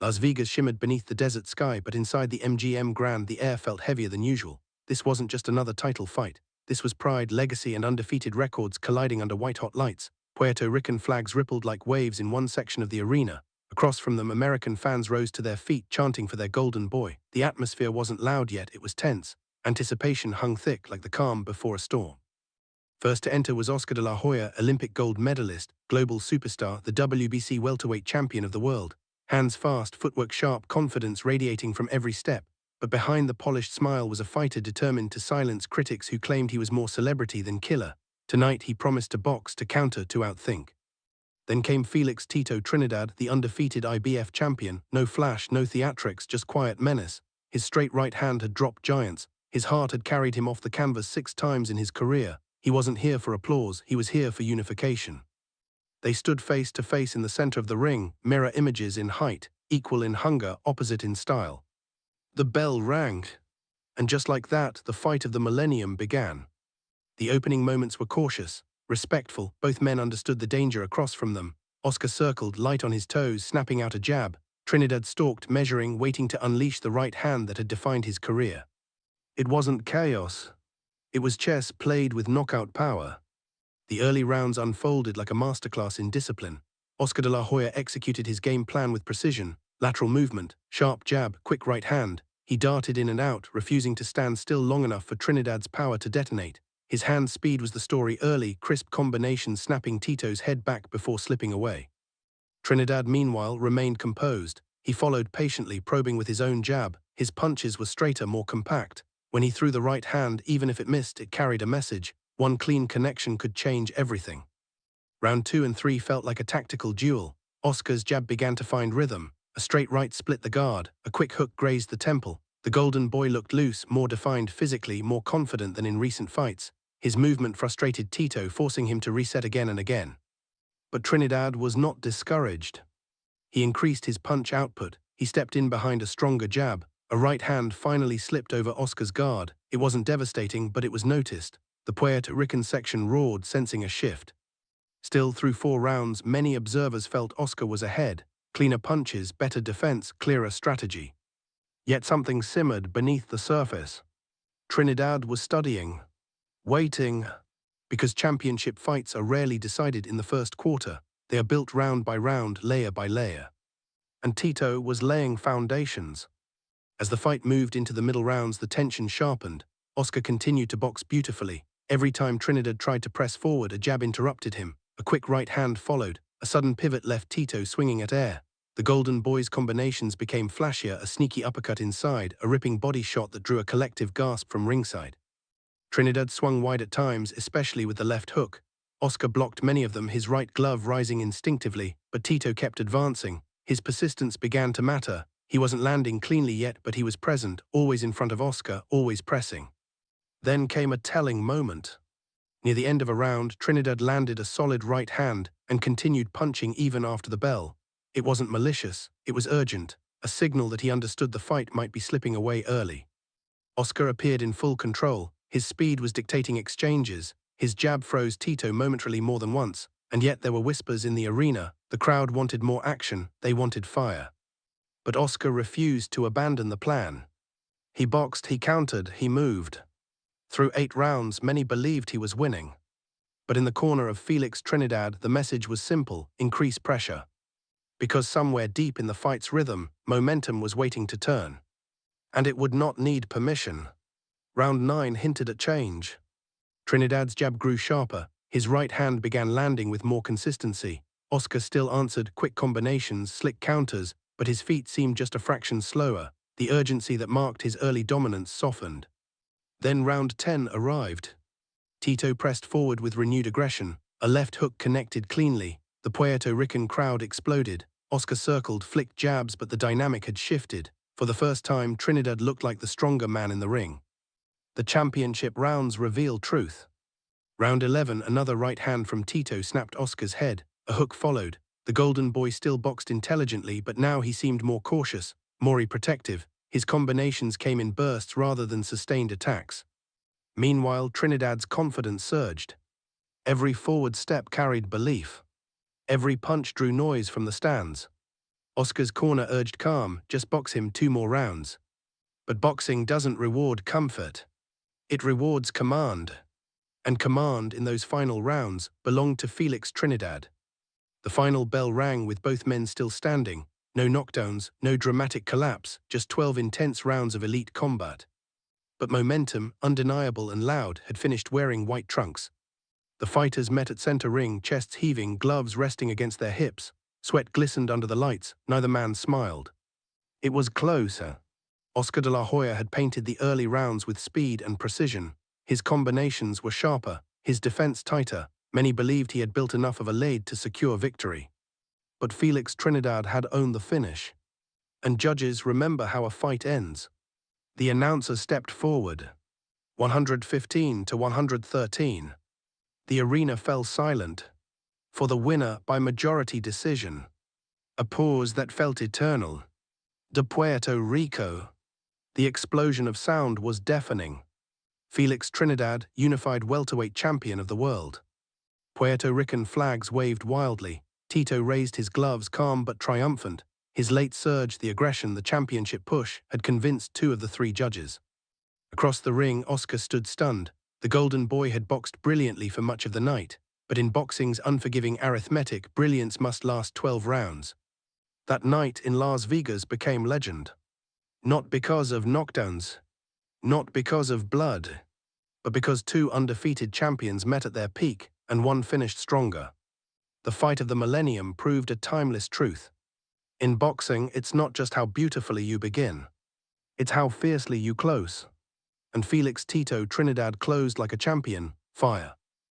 Las Vegas shimmered beneath the desert sky, but inside the MGM Grand the air felt heavier than usual. This wasn't just another title fight. This was pride, legacy, and undefeated records colliding under white-hot lights. Puerto Rican flags rippled like waves in one section of the arena. Across from them, American fans rose to their feet, chanting for their golden boy. The atmosphere wasn't loud yet, it was tense. Anticipation hung thick like the calm before a storm. First to enter was Oscar de la Hoya, Olympic gold medalist, global superstar, the WBC welterweight champion of the world. Hands fast, footwork sharp, confidence radiating from every step. But behind the polished smile was a fighter determined to silence critics who claimed he was more celebrity than killer. Tonight he promised to box, to counter, to outthink. Then came Felix Tito Trinidad, the undefeated IBF champion. No flash, no theatrics, just quiet menace. His straight right hand had dropped giants. His heart had carried him off the canvas 6 times in his career. He wasn't here for applause, he was here for unification. They stood face to face in the center of the ring, mirror images in height, equal in hunger, opposite in style. The bell rang, and just like that, the fight of the Millennium began. The opening moments were cautious, respectful. Both men understood the danger across from them. Oscar circled, light on his toes, snapping out a jab. Trinidad stalked, measuring, waiting to unleash the right hand that had defined his career. It wasn't chaos. It was chess played with knockout power. The early rounds unfolded like a masterclass in discipline. Oscar de la Hoya executed his game plan with precision. Lateral movement, sharp jab, quick right hand. He darted in and out, refusing to stand still long enough for Trinidad's power to detonate. His hand speed was the story early, crisp combinations snapping Tito's head back before slipping away. Trinidad, meanwhile, remained composed. He followed patiently, probing with his own jab. His punches were straighter, more compact. When he threw the right hand, even if it missed, it carried a message. One clean connection could change everything. Round 2 and 3 felt like a tactical duel. Oscar's jab began to find rhythm. A straight right split the guard. A quick hook grazed the temple. The golden boy looked loose, more defined physically, more confident than in recent fights. His movement frustrated Tito, forcing him to reset again and again. But Trinidad was not discouraged. He increased his punch output. He stepped in behind a stronger jab. A right hand finally slipped over Oscar's guard. It wasn't devastating, but it was noticed. The Puerto Rican section roared, sensing a shift. Still, through 4 rounds, many observers felt Oscar was ahead. Cleaner punches, better defense, clearer strategy. Yet something simmered beneath the surface. Trinidad was studying, waiting, because championship fights are rarely decided in the first quarter. They are built round by round, layer by layer. And Tito was laying foundations. As the fight moved into the middle rounds, the tension sharpened. Oscar continued to box beautifully. Every time Trinidad tried to press forward, a jab interrupted him. A quick right hand followed. A sudden pivot left Tito swinging at air. The golden boy's combinations became flashier, a sneaky uppercut inside, a ripping body shot that drew a collective gasp from ringside. Trinidad swung wide at times, especially with the left hook. Oscar blocked many of them, his right glove rising instinctively, but Tito kept advancing. His persistence began to matter. He wasn't landing cleanly yet, but he was present, always in front of Oscar, always pressing. Then came a telling moment. Near the end of a round, Trinidad landed a solid right hand and continued punching even after the bell. It wasn't malicious, it was urgent, a signal that he understood the fight might be slipping away early. Oscar appeared in full control. His speed was dictating exchanges. His jab froze Tito momentarily more than once, and yet there were whispers in the arena. The crowd wanted more action, they wanted fire. But Oscar refused to abandon the plan. He boxed, he countered, he moved. Through 8 rounds, many believed he was winning. But in the corner of Felix Trinidad, the message was simple: increase pressure. Because somewhere deep in the fight's rhythm, momentum was waiting to turn. And it would not need permission. Round 9 hinted at change. Trinidad's jab grew sharper. His right hand began landing with more consistency. Oscar still answered, quick combinations, slick counters, but his feet seemed just a fraction slower. The urgency that marked his early dominance softened. Then round 10 arrived. Tito pressed forward with renewed aggression. A left hook connected cleanly. The Puerto Rican crowd exploded. Oscar circled, flicked jabs, but the dynamic had shifted. For the first time, Trinidad looked like the stronger man in the ring. The championship rounds revealed truth. Round 11, another right hand from Tito snapped Oscar's head. A hook followed. The golden boy still boxed intelligently, but now he seemed more cautious, more protective. His combinations came in bursts rather than sustained attacks. Meanwhile, Trinidad's confidence surged. Every forward step carried belief. Every punch drew noise from the stands. Oscar's corner urged calm, just box him 2 more rounds. But boxing doesn't reward comfort. It rewards command. And command in those final rounds belonged to Felix Trinidad. The final bell rang with both men still standing. No knockdowns, no dramatic collapse, just 12 intense rounds of elite combat. But momentum, undeniable and loud, had finished wearing white trunks. The fighters met at center ring, chests heaving, gloves resting against their hips. Sweat glistened under the lights, neither man smiled. It was closer. Oscar de la Hoya had painted the early rounds with speed and precision. His combinations were sharper, his defense tighter. Many believed he had built enough of a lead to secure victory. But Felix Trinidad had owned the finish. And judges remember how a fight ends. The announcer stepped forward. 115 to 113. The arena fell silent. For the winner by majority decision. A pause that felt eternal. De Puerto Rico. The explosion of sound was deafening. Felix Trinidad, unified welterweight champion of the world. Puerto Rican flags waved wildly. Tito raised his gloves, calm but triumphant. His late surge, the aggression, the championship push, had convinced 2 of the 3 judges. Across the ring, Oscar stood stunned. The golden boy had boxed brilliantly for much of the night, but in boxing's unforgiving arithmetic, brilliance must last 12 rounds. That night in Las Vegas became legend. Not because of knockdowns, not because of blood, but because 2 undefeated champions met at their peak and one finished stronger. The fight of the Millennium proved a timeless truth. In boxing, it's not just how beautifully you begin. It's how fiercely you close. And Felix Tito Trinidad closed like a champion, fire.